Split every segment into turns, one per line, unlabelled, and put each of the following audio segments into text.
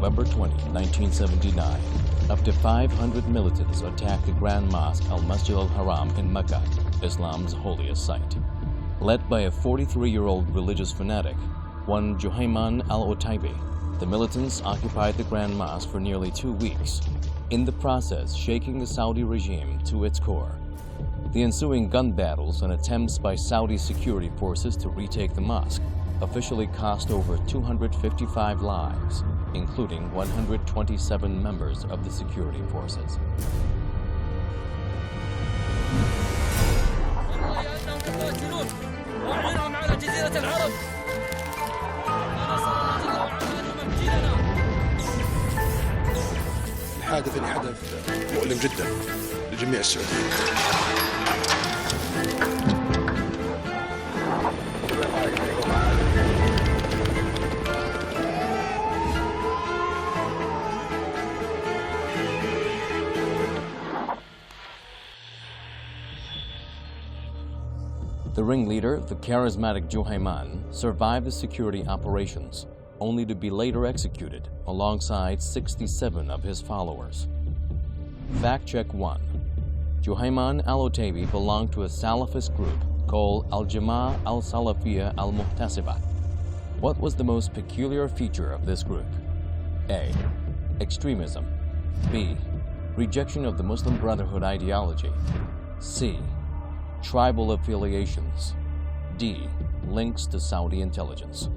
November 20, 1979, up to 500 militants attacked the Grand Mosque Al-Masjid al-Haram in Mecca, Islam's holiest site. Led by a 43-year-old religious fanatic, one Juhayman al-Otaybi, the militants occupied the Grand Mosque for nearly 2 weeks, in the process shaking the Saudi regime to its core. The ensuing gun battles and attempts by Saudi security forces to retake the mosque officially cost over 255 lives, including 127 members of the security forces.
الحادث اللي حدث مؤلم جدا لجميع السعوديين.
The ringleader, the charismatic Juhayman, survived the security operations, only to be later executed alongside 67 of his followers. Fact check 1. Juhayman al-Otaybi belonged to a Salafist group called Al-Jama'ah al-Salafiyya al-Muhtasiba. What was the most peculiar feature of this group? A. Extremism. B. Rejection of the Muslim Brotherhood ideology. C. Tribal affiliations. D. Links to Saudi intelligence.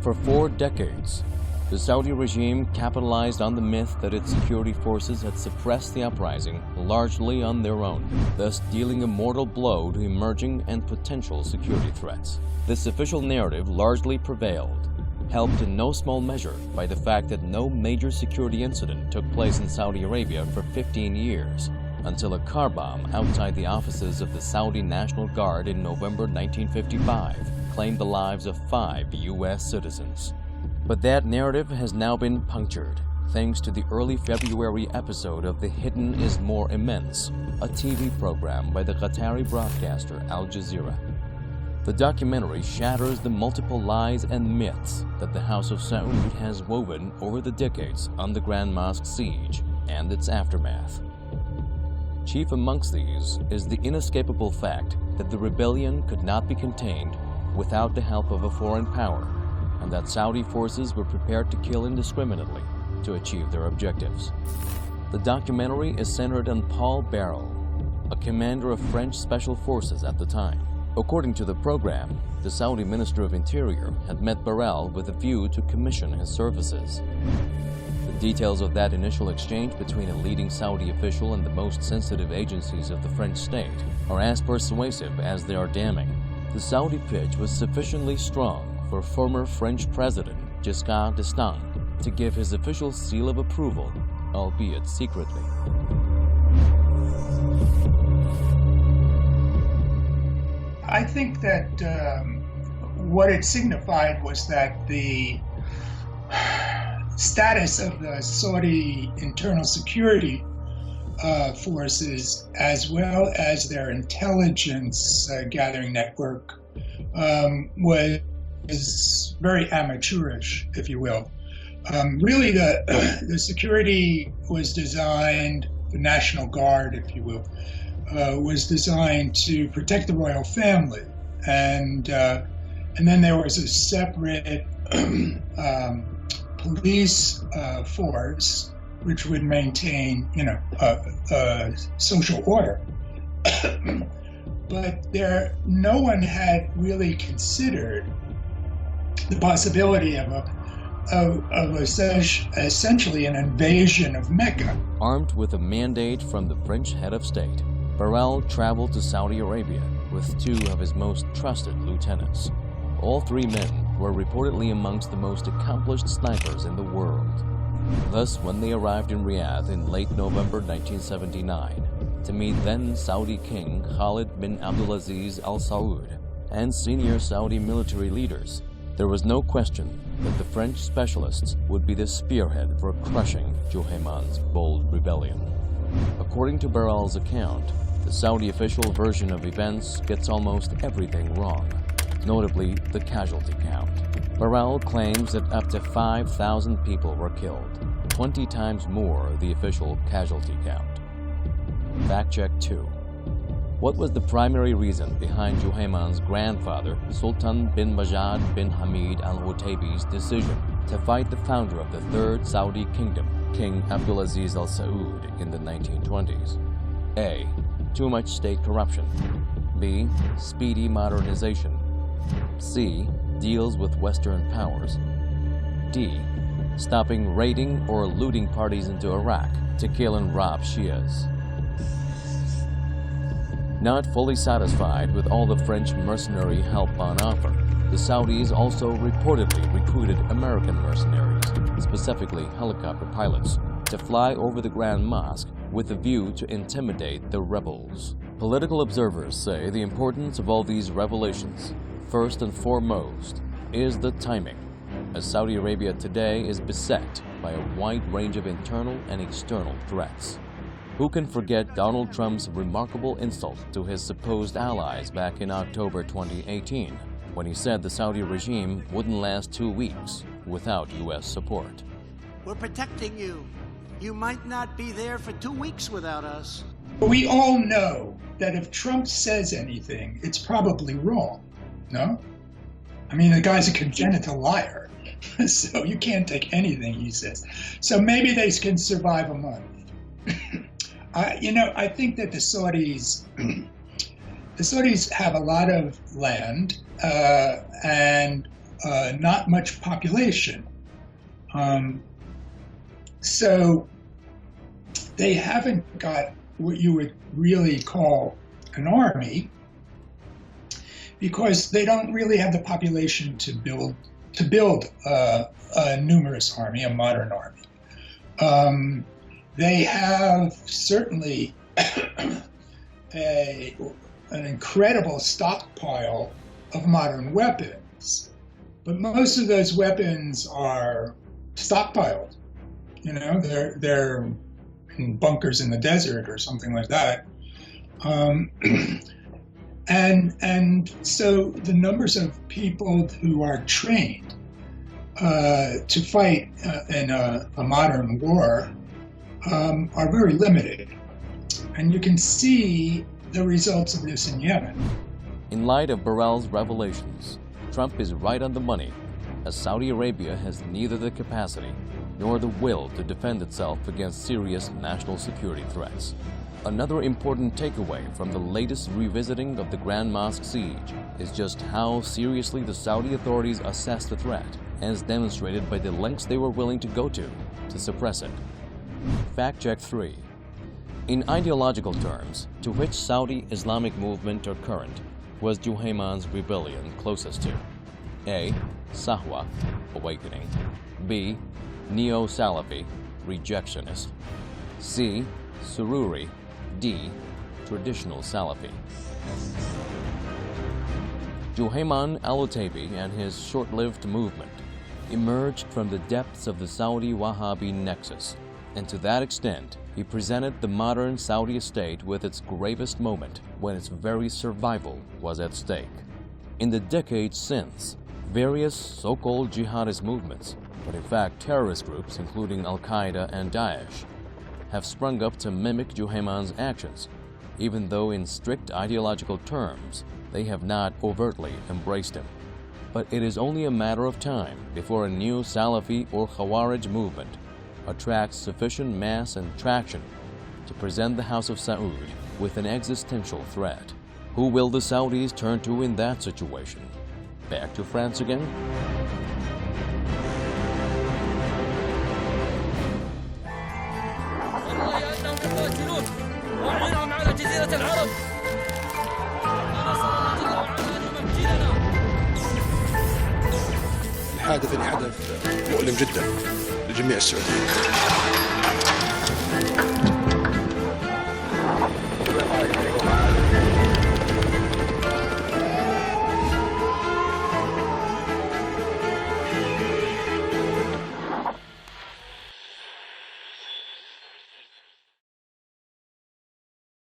For 4 decades, the Saudi regime capitalized on the myth that its security forces had suppressed the uprising largely on their own, thus dealing a mortal blow to emerging and potential security threats. This official narrative largely prevailed, helped in no small measure by the fact that no major security incident took place in Saudi Arabia for 15 years, until a car bomb outside the offices of the Saudi National Guard in November 1955 claimed the lives of 5 U.S. citizens. But that narrative has now been punctured, thanks to the early February episode of The Hidden is More Immense, a TV program by the Qatari broadcaster Al-Jazeera. The documentary shatters the multiple lies and myths that the House of Saud has woven over the decades on the Grand Mosque siege and its aftermath. Chief amongst these is the inescapable fact that the rebellion could not be contained without the help of a foreign power, and that Saudi forces were prepared to kill indiscriminately to achieve their objectives. The documentary is centered on Paul Barrel, a commander of French Special Forces at the time. According to the program, the Saudi Minister of Interior had met Barrel with a view to commission his services. The details of that initial exchange between a leading Saudi official and the most sensitive agencies of the French state are as persuasive as they are damning. The Saudi pitch was sufficiently strong for former French President Giscard d'Estaing to give his official seal of approval, albeit secretly.
I think that what it signified was that the status of the Saudi internal security forces, as well as their intelligence gathering network, was very amateurish, if you will. Really, the security was designed, the National Guard, if you will, was designed to protect the royal family, and then there was a separate police force which would maintain, social order. But no one had really considered the possibility of essentially an invasion of Mecca.
Armed with a mandate from the French head of state, Barrel traveled to Saudi Arabia with 2 of his most trusted lieutenants. All 3 men were reportedly amongst the most accomplished snipers in the world. Thus, when they arrived in Riyadh in late November 1979 to meet then Saudi King Khalid bin Abdulaziz Al Saud and senior Saudi military leaders, there was no question that the French specialists would be the spearhead for crushing Juhayman's bold rebellion. According to Barrel's account, the Saudi official version of events gets almost everything wrong. notably the casualty count. Burrell claims that up to 5,000 people were killed, 20 times more the official casualty count. Fact check 2. What was the primary reason behind Juhayman's grandfather, Sultan bin Majid bin Hamid al-Otaybi's decision to fight the founder of the Third Saudi Kingdom, King Abdulaziz Al Saud, in the 1920s? A. Too much state corruption. B. Speedy modernization. C. Deals with Western powers. D. Stopping raiding or looting parties into Iraq to kill and rob Shias. Not fully satisfied with all the French mercenary help on offer, the Saudis also reportedly recruited American mercenaries, specifically helicopter pilots, to fly over the Grand Mosque with a view to intimidate the rebels. Political observers say the importance of all these revelations, first and foremost, is the timing, as Saudi Arabia today is beset by a wide range of internal and external threats. Who can forget Donald Trump's remarkable insult to his supposed allies back in October 2018, when he said the Saudi regime wouldn't last 2 weeks without U.S. support?
We're protecting you. You might not be there for 2 weeks without us.
We all know that if Trump says anything, it's probably wrong, no? I mean, the guy's a congenital liar, so you can't take anything he says. So maybe they can survive a month. I think that the Saudis have a lot of land and not much population. So they haven't got what you would really call an army, because they don't really have the population to build a numerous army, a modern army. They have certainly an incredible stockpile of modern weapons, but most of those weapons are stockpiled. You know, they're in bunkers in the desert or something like that. And so the numbers of people who are trained to fight in a modern war are very limited. And you can see the results of this in Yemen.
In light of Burrell's revelations, Trump is right on the money, as Saudi Arabia has neither the capacity nor the will to defend itself against serious national security threats. Another important takeaway from the latest revisiting of the Grand Mosque siege is just how seriously the Saudi authorities assess the threat, as demonstrated by the lengths they were willing to go to suppress it. Fact check 3. In ideological terms, to which Saudi Islamic movement or current was Juhayman's rebellion closest to? A. Sahwa, awakening. B. Neo-Salafi, rejectionist. C. Sururi. D. Traditional Salafi. Juhayman al-Otaybi and his short-lived movement emerged from the depths of the Saudi Wahhabi nexus, and to that extent, he presented the modern Saudi state with its gravest moment when its very survival was at stake. In the decades since, various so-called jihadist movements, but in fact terrorist groups including Al-Qaeda and Daesh, have sprung up to mimic Juhayman's actions, even though in strict ideological terms they have not overtly embraced him. But it is only a matter of time before a new Salafi or Khawarij movement attracts sufficient mass and traction to present the House of Saud with an existential threat. Who will the Saudis turn to in that situation? Back to France again?
الحادث اللي حدث مؤلم جدا لجميع السعوديين.